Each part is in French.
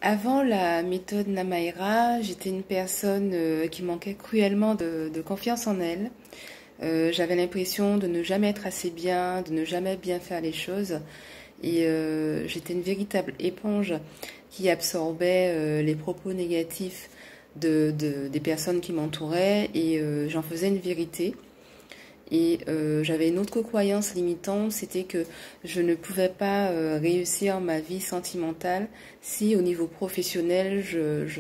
Avant la méthode Namaera, j'étais une personne qui manquait cruellement de confiance en elle. J'avais l'impression de ne jamais être assez bien, de ne jamais bien faire les choses. Et j'étais une véritable éponge qui absorbait les propos négatifs des personnes qui m'entouraient et j'en faisais une vérité. Et j'avais une autre croyance limitante, c'était que je ne pouvais pas réussir ma vie sentimentale si au niveau professionnel,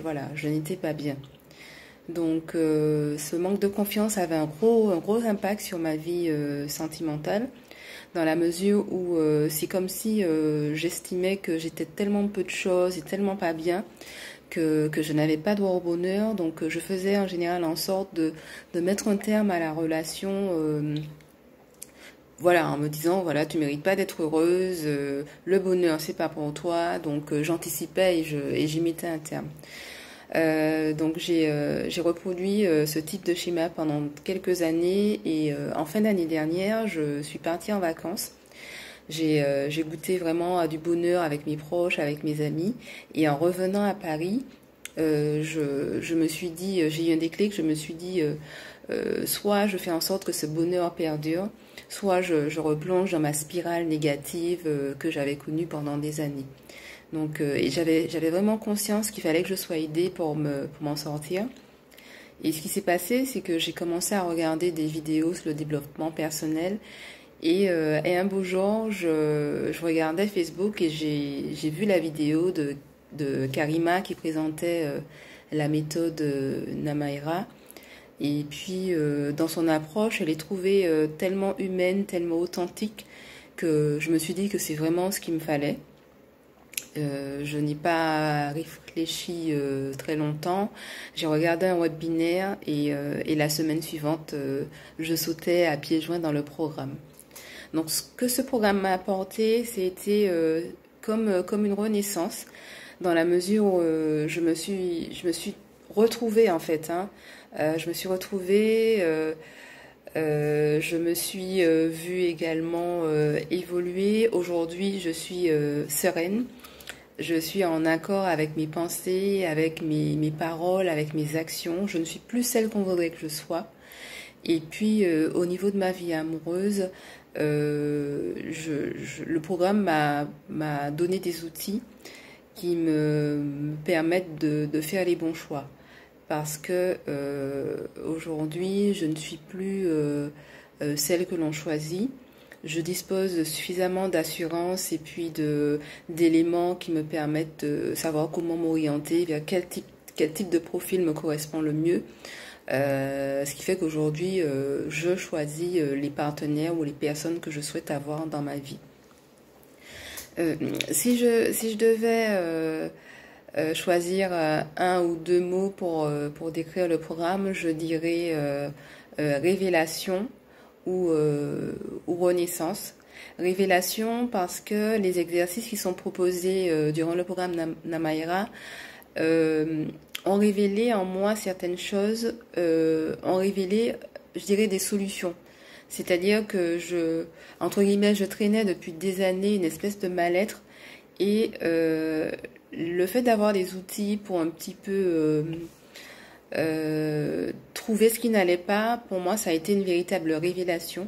voilà, je n'étais pas bien. Donc ce manque de confiance avait un gros impact sur ma vie sentimentale, dans la mesure où c'est comme si j'estimais que j'étais tellement peu de choses et tellement pas bien que je n'avais pas droit au bonheur. Donc je faisais en général en sorte de mettre un terme à la relation, voilà, en me disant, voilà, tu mérites pas d'être heureuse, le bonheur c'est pas pour toi. Donc j'anticipais et j'y mettais un terme. Donc j'ai reproduit ce type de schéma pendant quelques années et en fin d'année dernière, je suis partie en vacances. J'ai goûté vraiment à du bonheur avec mes proches, avec mes amis. Et en revenant à Paris, je me suis dit, j'ai eu un déclic, je me suis dit, soit je fais en sorte que ce bonheur perdure, soit je replonge dans ma spirale négative que j'avais connue pendant des années. Donc, et j'avais vraiment conscience qu'il fallait que je sois aidée pour m'en sortir. Et ce qui s'est passé, c'est que j'ai commencé à regarder des vidéos sur le développement personnel. Et un beau jour, je regardais Facebook et j'ai vu la vidéo de Karima qui présentait la méthode Namaera. Et puis, dans son approche, je l'ai trouvée tellement humaine, tellement authentique, que je me suis dit que c'est vraiment ce qu'il me fallait. Je n'ai pas réfléchi très longtemps. J'ai regardé un webinaire et la semaine suivante, je sautais à pieds joints dans le programme. Donc, ce que ce programme m'a apporté, c'était comme une renaissance, dans la mesure où je me suis retrouvée en fait. Hein. Je me suis retrouvée, je me suis vue également évoluer. Aujourd'hui, je suis sereine. Je suis en accord avec mes pensées, avec mes paroles, avec mes actions. Je ne suis plus celle qu'on voudrait que je sois. Et puis, au niveau de ma vie amoureuse, le programme m'a donné des outils qui me permettent de faire les bons choix. Parce que aujourd'hui, je ne suis plus celle que l'on choisit. Je dispose suffisamment d'assurance et puis d'éléments qui me permettent de savoir comment m'orienter, vers quel type de profil me correspond le mieux. Ce qui fait qu'aujourd'hui, je choisis les partenaires ou les personnes que je souhaite avoir dans ma vie. Si je devais choisir un ou deux mots pour décrire le programme, je dirais révélation ou renaissance. Révélation parce que les exercices qui sont proposés durant le programme Namaera ont révélé en moi certaines choses, ont révélé, je dirais, des solutions. C'est-à-dire que entre guillemets, je traînais depuis des années une espèce de mal-être et le fait d'avoir des outils pour un petit peu trouver ce qui n'allait pas, pour moi, ça a été une véritable révélation.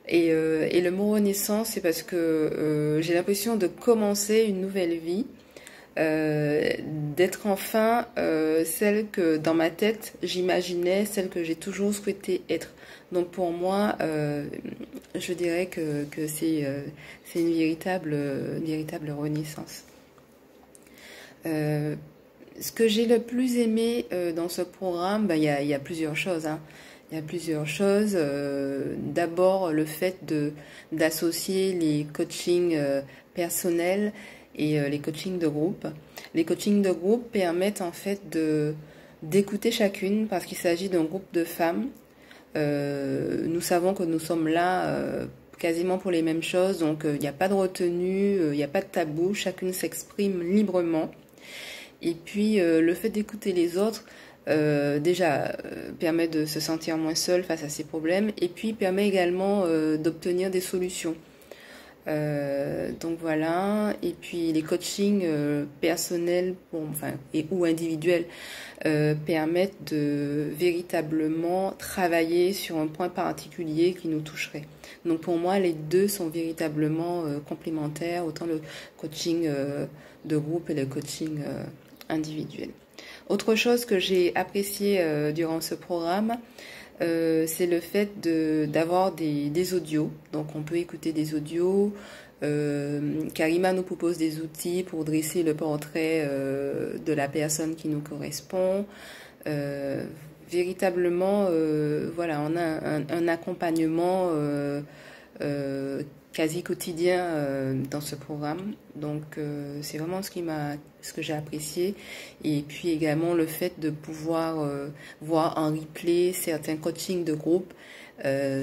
Et le mot renaissance, c'est parce que j'ai l'impression de commencer une nouvelle vie, d'être enfin celle que dans ma tête j'imaginais, celle que j'ai toujours souhaité être. Donc pour moi, je dirais que c'est une véritable renaissance. Ce que j'ai le plus aimé dans ce programme, il y a plusieurs choses. Hein. Il y a plusieurs choses. D'abord, le fait d'associer les coachings personnels et les coachings de groupe. Les coachings de groupe permettent en fait d'écouter chacune parce qu'il s'agit d'un groupe de femmes. Nous savons que nous sommes là quasiment pour les mêmes choses, donc il n'y a pas de retenue, il n'y a pas de tabou, chacune s'exprime librement. Et puis le fait d'écouter les autres, déjà permet de se sentir moins seul face à ces problèmes et puis permet également d'obtenir des solutions. Donc voilà, et puis les coachings personnels ou individuels permettent de véritablement travailler sur un point particulier qui nous toucherait. Donc pour moi, les deux sont véritablement complémentaires, autant le coaching de groupe et le coaching individuel. Autre chose que j'ai apprécié durant ce programme, c'est le fait d'avoir des audios. Donc on peut écouter des audios. Karima nous propose des outils pour dresser le portrait de la personne qui nous correspond. Véritablement, voilà, on a un accompagnement quasi quotidien dans ce programme. Donc c'est vraiment ce que j'ai apprécié. Et puis également le fait de pouvoir voir en replay certains coachings de groupe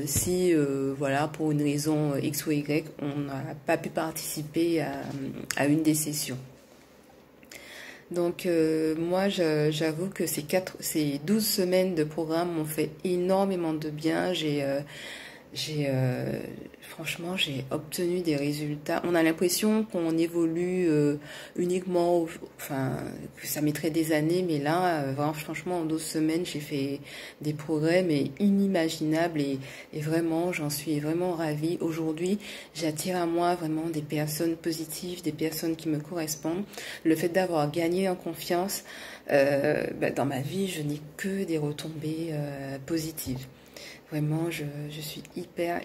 si voilà, pour une raison X ou Y, on n'a pas pu participer à une des sessions. Donc moi j'avoue que ces 12 semaines de programme m'ont fait énormément de bien. Franchement, j'ai obtenu des résultats. On a l'impression qu'on évolue uniquement, que ça mettrait des années, mais là, vraiment, franchement, en 12 semaines, j'ai fait des progrès, mais inimaginables, et vraiment, j'en suis vraiment ravie. Aujourd'hui, j'attire à moi vraiment des personnes positives, des personnes qui me correspondent. Le fait d'avoir gagné en confiance, dans ma vie, je n'ai que des retombées positives. Vraiment, je suis hyper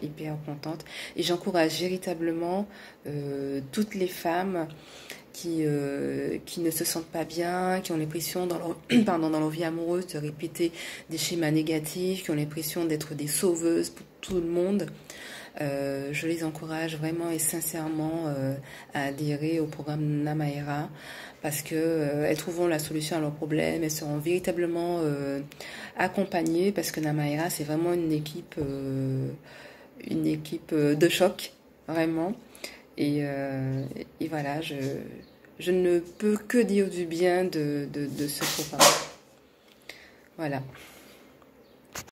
contente et j'encourage véritablement toutes les femmes qui ne se sentent pas bien, qui ont l'impression dans leur vie amoureuse de répéter des schémas négatifs, qui ont l'impression d'être des sauveuses pour tout le monde. Je les encourage vraiment et sincèrement à adhérer au programme Namaera parce que elles trouveront la solution à leurs problèmes, elles seront véritablement accompagnées parce que Namaera c'est vraiment une équipe de choc, vraiment. Et voilà, je ne peux que dire du bien de ce programme. Voilà.